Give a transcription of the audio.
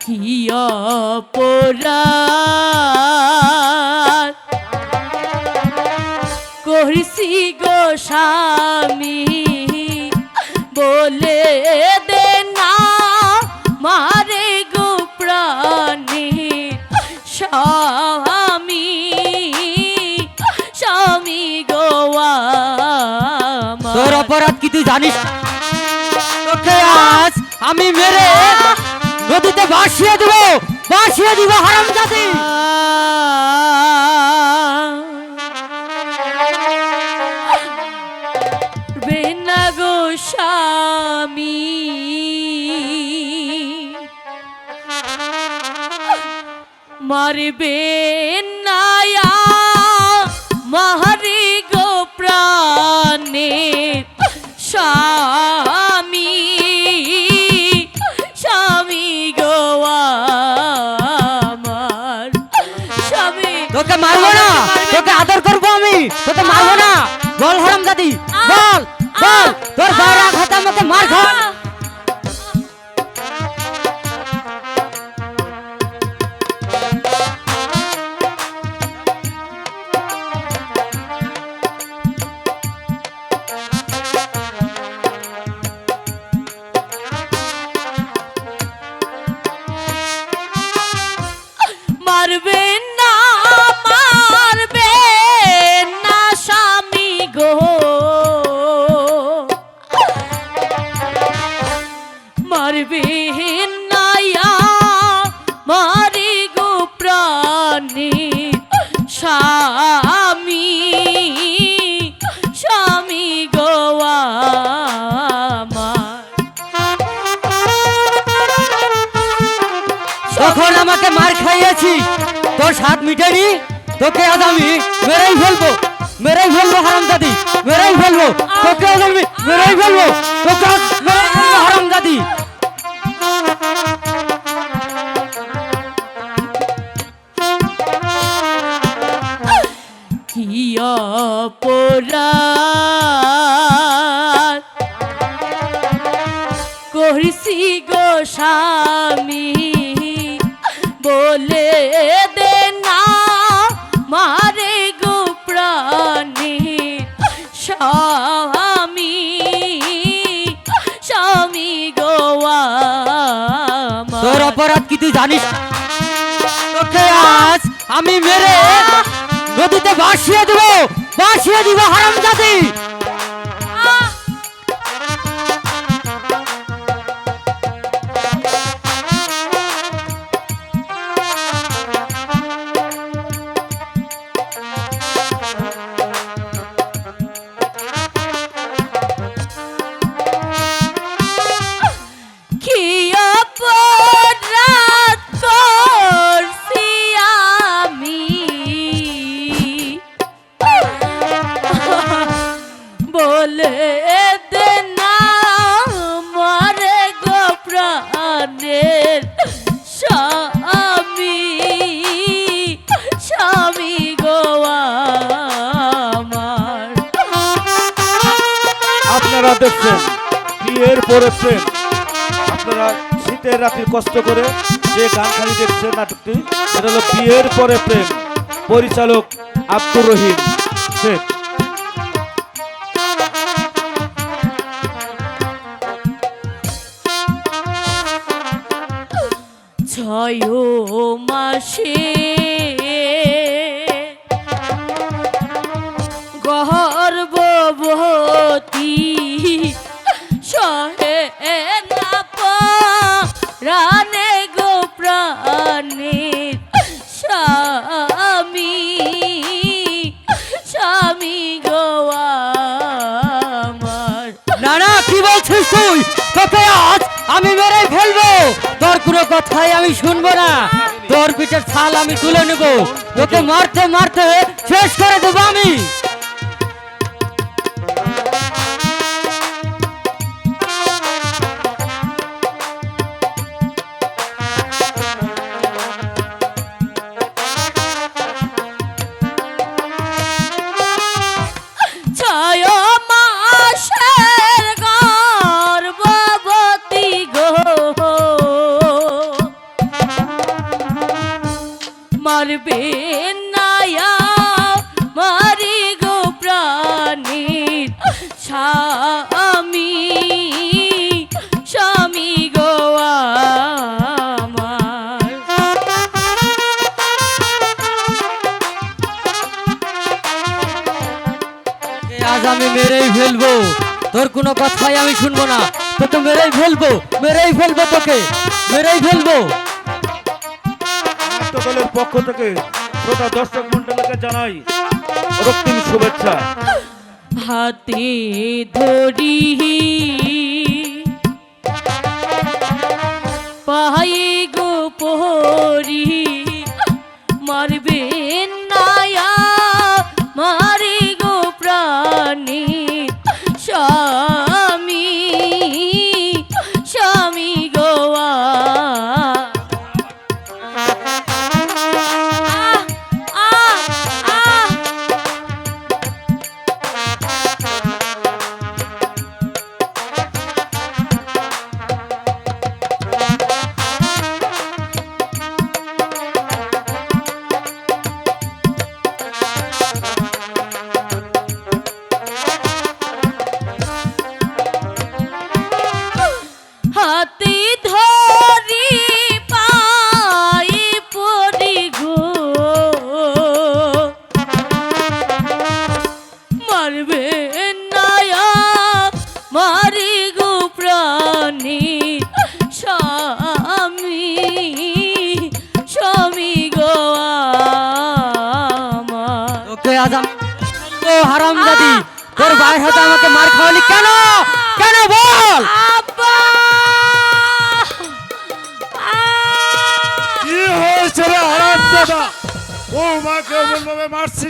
কি অপরাধ করিছি গো স্বামী বলে দে না মারে গো প্রাণী স্বামী স্বামী গো তোর অপরাধ কি তুই জানিস? তোকে আজ আমি মেরে নদীতে ভাসিয়ে দিব হারামজাদি। বেনা গো স্বামী মারবে নায়া মারি গো প্রাণে স্বামী স্বামী গো আমার স্বামী। তোকে মারবো না, তোকে আদর করবো আমি, তোকে মারবো না। বল হারামজাদি, বল বল তোর বাইরে আঘাত আমাকে মার খা। মারবে না মারবে না স্বামী গো মারবে নায়া মারি গো প্রাণী স্বামী স্বামী গো আমার। তখন আমাকে মার খাইয়েছিস, তোর স্বাদ মিটেনি। তোকে আজ আমি মেরেই ফেলবো হারামজাদি, মেরেই ফেলবো তোকে আজ আমি মেরেই ফেলবো, তোকে আজ মেরেই ফেলবো হারামজাদি। কি অপরাধ করিছি গো স্বামী বলে দে না মারে গো প্রাণী স্বামী স্বামী গো আমার। তোর অপরাধ কি তুই জানিস? তোকে আজ আমি মেরে নদীতে ভাসিয়ে দিব হারামজাদি। কি অপরাধ করছি আমি বলে দে না মারে গো প্রাণের স্বামী স্বামী গো আমার। আপনারা দেখছেন বিয়ের পরে প্রেম। আপনারা শীতের রাতে কষ্ট করে যে গানখানি দেখছেন নাটকটি, এটা হলো বিয়ের পরে প্রেম। পরিচালক আব্দুর রহিম শেখ। ছয় মাসে গর্ভবতী সহে না প্রাণে গো প্রাণের স্বামী স্বামী গো আমার। না না, কি বলছিস তুই? তোকে আজ আমি মেরেই ফেলবো, তোর কোনো কথাই আমি শুনবো না। তোর পিঠের ছাল আমি তুলে নেব, তোকে মারতে মারতে শেষ করে দেবো আমি। মারবে নায়া মারি গো প্রাণীর স্বামী স্বামী গো আমার। আজ আমি মেরেই ফেলবো, তোর কোনো কথাই আমি শুনবো না, তোকে মেরেই ফেলবো, মেরেই ফেলবো, তোকে মেরেই ফেলবো। নাট্য দলের পক্ষ থেকে শ্রোতা দর্শক মন্ডলীকে জানাই রক্তিম শুভেচ্ছা। হাতে ধরি পায়ে গো পরি মারবে নায়া মারি গো প্রাণী স্বামী স্বামী গো হাতে ধরি পায়ে পড়ি গো মারবে নায়া মারি গো প্রাণী স্বামী স্বামী গো আমার। তোকে আজ আমি ও হারামজাদি, তোর ভাই হাতে আমাকে মার খাওয়ালি কেন, কেন বল? আব্বা কি হয়েছে রে হারামজাদা? ও মাকে অমন ভাবে মারছিস